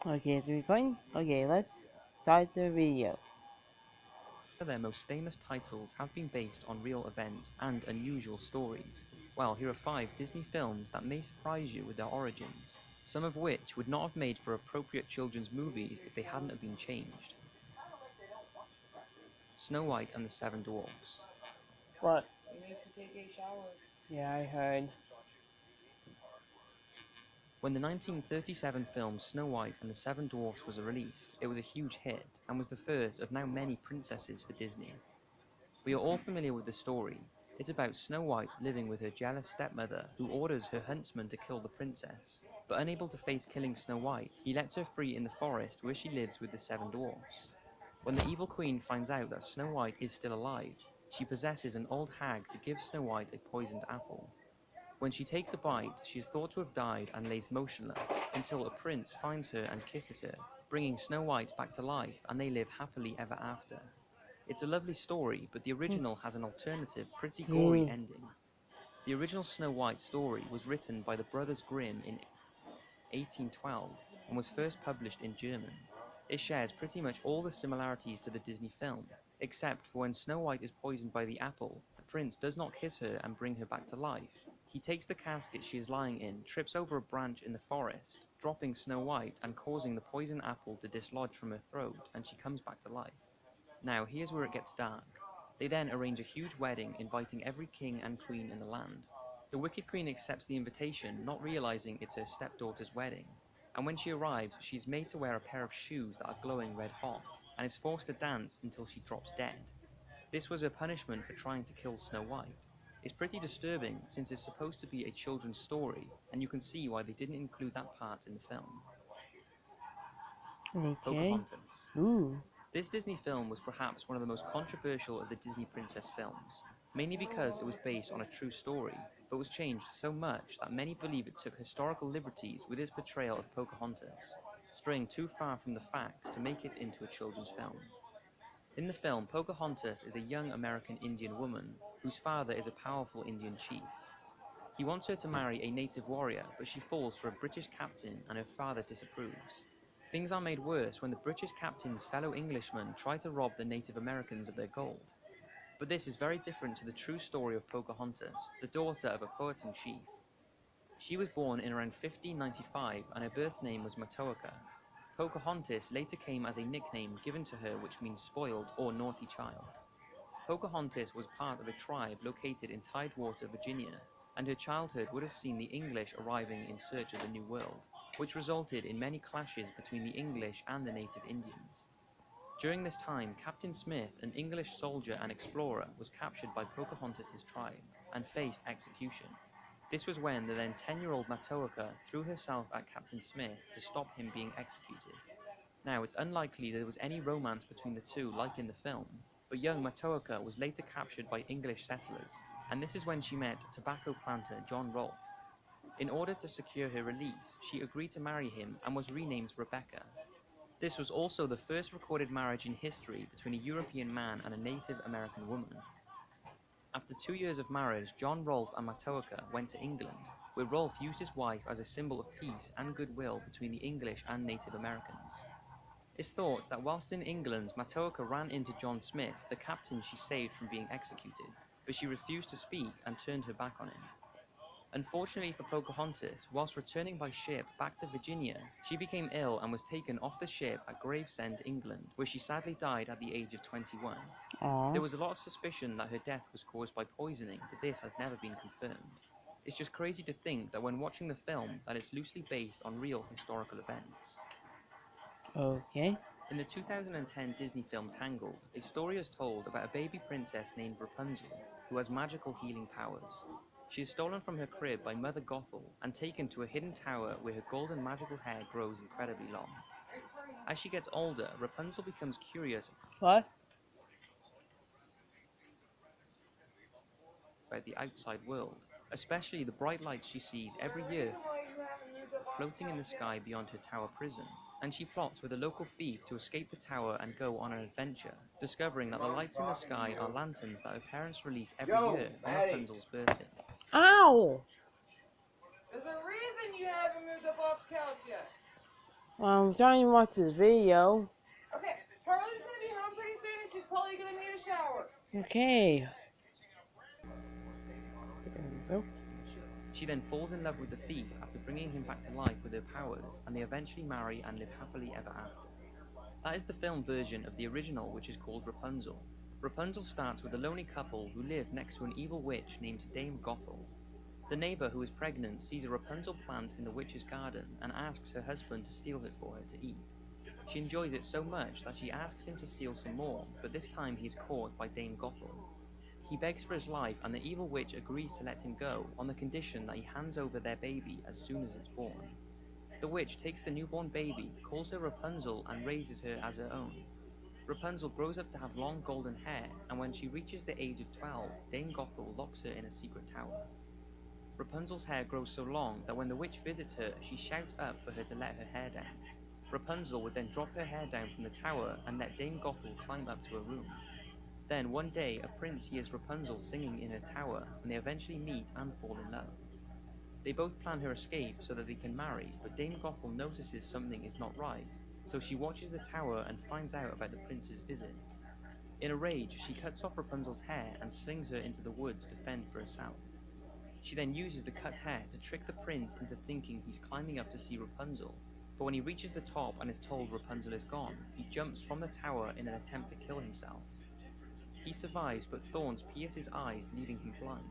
Okay, it's recording? Okay, let's start the video. Their most famous titles have been based on real events and unusual stories. Well, here are 5 Disney films that may surprise you with their origins, some of which would not have made for appropriate children's movies if they hadn't have been changed. Snow White and the Seven Dwarfs. What? You need to take a shower. Yeah, I heard. When the 1937 film Snow White and the Seven Dwarfs was released, it was a huge hit and was the first of now many princesses for Disney. We are all familiar with the story. It's about Snow White living with her jealous stepmother, who orders her huntsman to kill the princess. But unable to face killing Snow White, he lets her free in the forest where she lives with the 7 dwarfs. When the evil queen finds out that Snow White is still alive, she possesses an old hag to give Snow White a poisoned apple. When she takes a bite, she is thought to have died and lays motionless, until a prince finds her and kisses her, bringing Snow White back to life, and they live happily ever after. It's a lovely story, but the original has an alternative, pretty gory ending. The original Snow White story was written by the Brothers Grimm in 1812 and was first published in German. It shares pretty much all the similarities to the Disney film, except for when Snow White is poisoned by the apple, the prince does not kiss her and bring her back to life. He takes the casket she is lying in, trips over a branch in the forest, dropping Snow White and causing the poison apple to dislodge from her throat, and she comes back to life. Now, here's where it gets dark. They then arrange a huge wedding, inviting every king and queen in the land. The Wicked Queen accepts the invitation, not realizing it's her stepdaughter's wedding. And when she arrives, she is made to wear a pair of shoes that are glowing red hot, and is forced to dance until she drops dead. This was her punishment for trying to kill Snow White. It's pretty disturbing, since it's supposed to be a children's story, and you can see why they didn't include that part in the film. Okay. Pocahontas. Ooh. This Disney film was perhaps one of the most controversial of the Disney princess films, mainly because it was based on a true story, but was changed so much that many believe it took historical liberties with its portrayal of Pocahontas, straying too far from the facts to make it into a children's film. In the film, Pocahontas is a young American Indian woman whose father is a powerful Indian chief. He wants her to marry a native warrior, but she falls for a British captain and her father disapproves. Things are made worse when the British captain's fellow Englishmen try to rob the Native Americans of their gold. But this is very different to the true story of Pocahontas, the daughter of a poet-in-chief. She was born in around 1595 and her birth name was Matoaka. Pocahontas later came as a nickname given to her which means spoiled or naughty child. Pocahontas was part of a tribe located in Tidewater, Virginia, and her childhood would have seen the English arriving in search of the New World, which resulted in many clashes between the English and the native Indians. During this time, Captain Smith, an English soldier and explorer, was captured by Pocahontas' tribe and faced execution. This was when the then 10-year-old Matoaka threw herself at Captain Smith to stop him being executed. Now, it's unlikely there was any romance between the two like in the film, but young Matoaka was later captured by English settlers, and this is when she met tobacco planter John Rolfe. In order to secure her release, she agreed to marry him and was renamed Rebecca. This was also the first recorded marriage in history between a European man and a Native American woman. After 2 years of marriage, John Rolfe and Matoaka went to England, where Rolfe used his wife as a symbol of peace and goodwill between the English and Native Americans. It's thought that whilst in England, Matoaka ran into John Smith, the captain she saved from being executed, but she refused to speak and turned her back on him. Unfortunately for Pocahontas, whilst returning by ship back to Virginia, she became ill and was taken off the ship at Gravesend, England, where she sadly died at the age of 21. Aww. There was a lot of suspicion that her death was caused by poisoning, but this has never been confirmed. It's just crazy to think that when watching the film that it's loosely based on real historical events. Okay. In the 2010 Disney film Tangled, a story is told about a baby princess named Rapunzel, who has magical healing powers. She is stolen from her crib by Mother Gothel and taken to a hidden tower where her golden magical hair grows incredibly long. As she gets older, Rapunzel becomes curious What? about the outside world, especially the bright lights she sees every year floating in the sky beyond her tower prison, and she plots with a local thief to escape the tower and go on an adventure, discovering that the lights in the sky are lanterns that her parents release every year on Rapunzel's birthday. Ow! There's a reason you haven't moved up off the couch yet. I'm trying to watch this video. Okay, Harley's gonna be home pretty soon and she's probably gonna need a shower. Okay. She then falls in love with the thief after bringing him back to life with her powers, and they eventually marry and live happily ever after. That is the film version of the original, which is called Rapunzel. Rapunzel starts with a lonely couple who live next to an evil witch named Dame Gothel. The neighbor who is pregnant sees a Rapunzel plant in the witch's garden and asks her husband to steal it for her to eat. She enjoys it so much that she asks him to steal some more, but this time he is caught by Dame Gothel. He begs for his life, and the evil witch agrees to let him go on the condition that he hands over their baby as soon as it's born. The witch takes the newborn baby, calls her Rapunzel, and raises her as her own. Rapunzel grows up to have long golden hair, and when she reaches the age of 12, Dame Gothel locks her in a secret tower. Rapunzel's hair grows so long that when the witch visits her, she shouts up for her to let her hair down. Rapunzel would then drop her hair down from the tower and let Dame Gothel climb up to her room. Then one day, a prince hears Rapunzel singing in her tower, and they eventually meet and fall in love. They both plan her escape so that they can marry, but Dame Gothel notices something is not right, so she watches the tower and finds out about the prince's visits. In a rage, she cuts off Rapunzel's hair and slings her into the woods to fend for herself. She then uses the cut hair to trick the prince into thinking he's climbing up to see Rapunzel, but when he reaches the top and is told Rapunzel is gone, he jumps from the tower in an attempt to kill himself. He survives, but thorns pierce his eyes, leaving him blind.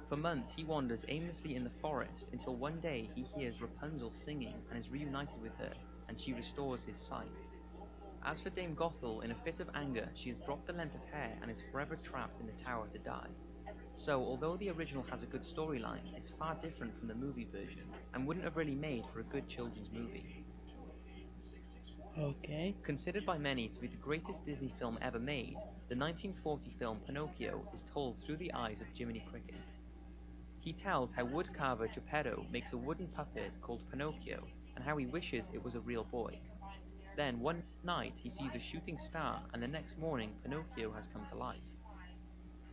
For months, he wanders aimlessly in the forest until one day he hears Rapunzel singing and is reunited with her, and she restores his sight. As for Dame Gothel, in a fit of anger, she has dropped the length of hair and is forever trapped in the tower to die. So, although the original has a good storyline, it's far different from the movie version, and wouldn't have really made for a good children's movie. Okay. Considered by many to be the greatest Disney film ever made, the 1940 film Pinocchio is told through the eyes of Jiminy Cricket. He tells how woodcarver Geppetto makes a wooden puppet called Pinocchio, and how he wishes it was a real boy. Then, one night, he sees a shooting star, and the next morning, Pinocchio has come to life.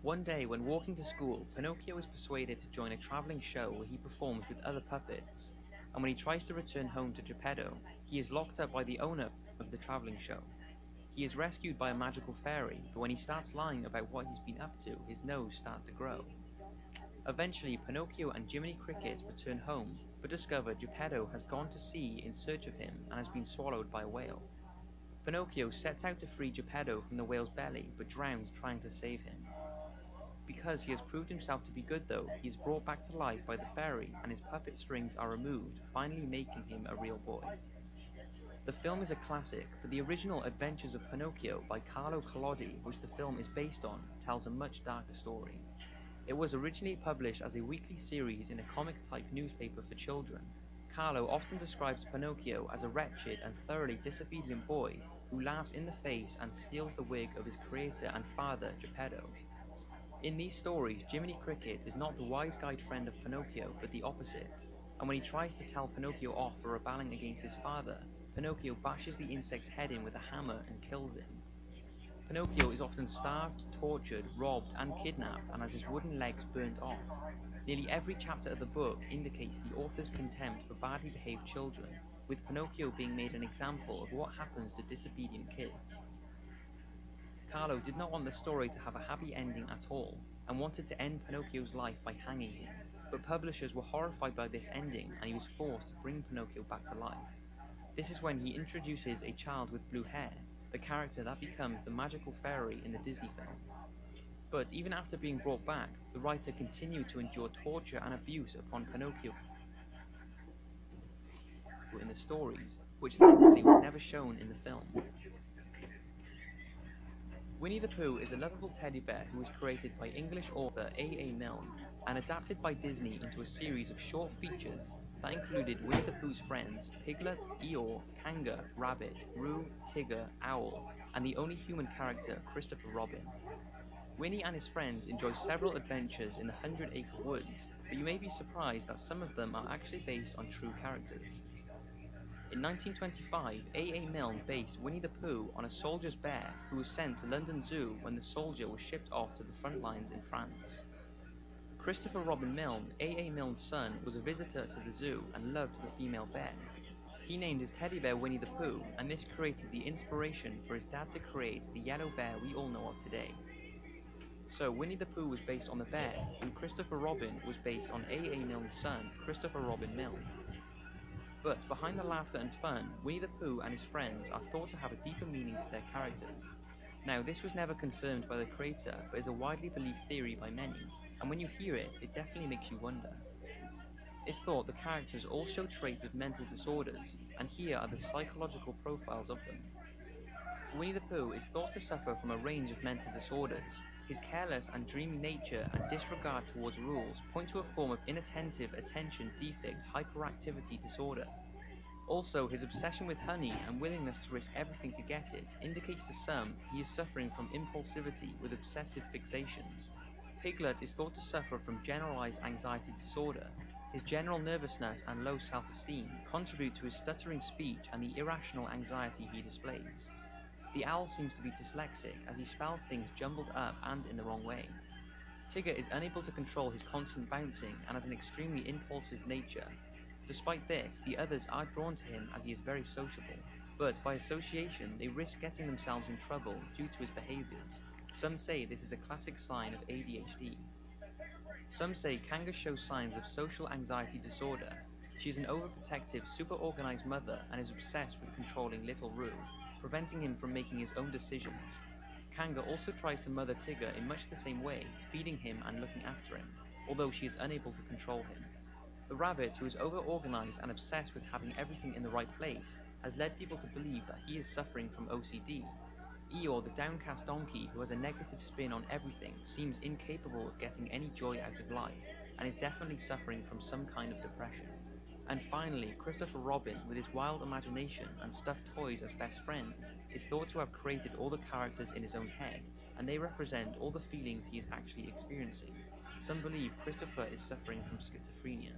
One day, when walking to school, Pinocchio is persuaded to join a traveling show where he performs with other puppets, and when he tries to return home to Geppetto, he is locked up by the owner of the traveling show. He is rescued by a magical fairy, but when he starts lying about what he's been up to, his nose starts to grow. Eventually, Pinocchio and Jiminy Cricket return home, but discover Geppetto has gone to sea in search of him and has been swallowed by a whale. Pinocchio sets out to free Geppetto from the whale's belly, but drowns trying to save him. Because he has proved himself to be good though, he is brought back to life by the fairy and his puppet strings are removed, finally making him a real boy. The film is a classic, but the original Adventures of Pinocchio by Carlo Collodi, which the film is based on, tells a much darker story. It was originally published as a weekly series in a comic-type newspaper for children. Carlo often describes Pinocchio as a wretched and thoroughly disobedient boy who laughs in the face and steals the wig of his creator and father, Geppetto. In these stories, Jiminy Cricket is not the wise guide friend of Pinocchio, but the opposite, and when he tries to tell Pinocchio off for rebelling against his father, Pinocchio bashes the insect's head in with a hammer and kills him. Pinocchio is often starved, tortured, robbed, and kidnapped, and has his wooden legs burnt off. Nearly every chapter of the book indicates the author's contempt for badly behaved children, with Pinocchio being made an example of what happens to disobedient kids. Carlo did not want the story to have a happy ending at all, and wanted to end Pinocchio's life by hanging him, but publishers were horrified by this ending and he was forced to bring Pinocchio back to life. This is when he introduces a child with blue hair, the character that becomes the magical fairy in the Disney film. But even after being brought back, the writer continued to endure torture and abuse upon Pinocchio in the stories, which thankfully was never shown in the film. Winnie the Pooh is a lovable teddy bear who was created by English author A. Milne and adapted by Disney into a series of short features that included Winnie the Pooh's friends Piglet, Eeyore, Kanga, Rabbit, Roo, Tigger, Owl, and the only human character, Christopher Robin. Winnie and his friends enjoy several adventures in the 100-Acre Woods, but you may be surprised that some of them are actually based on true characters. In 1925, A. Milne based Winnie the Pooh on a soldier's bear who was sent to London Zoo when the soldier was shipped off to the front lines in France. Christopher Robin Milne, A. Milne's son, was a visitor to the zoo and loved the female bear. He named his teddy bear Winnie the Pooh, and this created the inspiration for his dad to create the yellow bear we all know of today. So Winnie the Pooh was based on the bear, and Christopher Robin was based on A. Milne's son, Christopher Robin Milne. But behind the laughter and fun, Winnie the Pooh and his friends are thought to have a deeper meaning to their characters. Now, this was never confirmed by the creator, but is a widely believed theory by many, and when you hear it, it definitely makes you wonder. It's thought the characters all show traits of mental disorders, and here are the psychological profiles of them. Winnie the Pooh is thought to suffer from a range of mental disorders. His careless and dreamy nature and disregard towards rules point to a form of inattentive attention defect hyperactivity disorder. Also, his obsession with honey and willingness to risk everything to get it indicates to some he is suffering from impulsivity with obsessive fixations. Piglet is thought to suffer from generalized anxiety disorder. His general nervousness and low self-esteem contribute to his stuttering speech and the irrational anxiety he displays. The owl seems to be dyslexic as he spells things jumbled up and in the wrong way. Tigger is unable to control his constant bouncing and has an extremely impulsive nature. Despite this, the others are drawn to him as he is very sociable, but by association they risk getting themselves in trouble due to his behaviors. Some say this is a classic sign of ADHD. Some say Kanga shows signs of social anxiety disorder. She is an overprotective, super-organized mother and is obsessed with controlling little Roo, preventing him from making his own decisions. Kanga also tries to mother Tigger in much the same way, feeding him and looking after him, although she is unable to control him. The rabbit, who is over-organized and obsessed with having everything in the right place, has led people to believe that he is suffering from OCD. Eeyore, the downcast donkey who has a negative spin on everything, seems incapable of getting any joy out of life, and is definitely suffering from some kind of depression. And finally, Christopher Robin, with his wild imagination and stuffed toys as best friends, is thought to have created all the characters in his own head, and they represent all the feelings he is actually experiencing. Some believe Christopher is suffering from schizophrenia.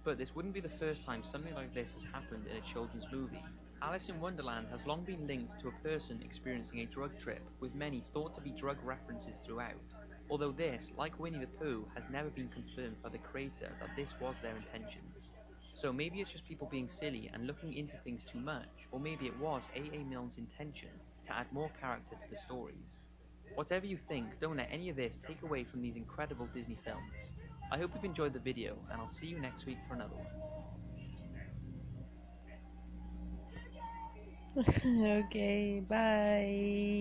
But this wouldn't be the first time something like this has happened in a children's movie. Alice in Wonderland has long been linked to a person experiencing a drug trip, with many thought to be drug references throughout. Although this, like Winnie the Pooh, has never been confirmed by the creator that this was their intentions. So maybe it's just people being silly and looking into things too much, or maybe it was A. Milne's intention to add more character to the stories. Whatever you think, don't let any of this take away from these incredible Disney films. I hope you've enjoyed the video, and I'll see you next week for another one. Okay, bye.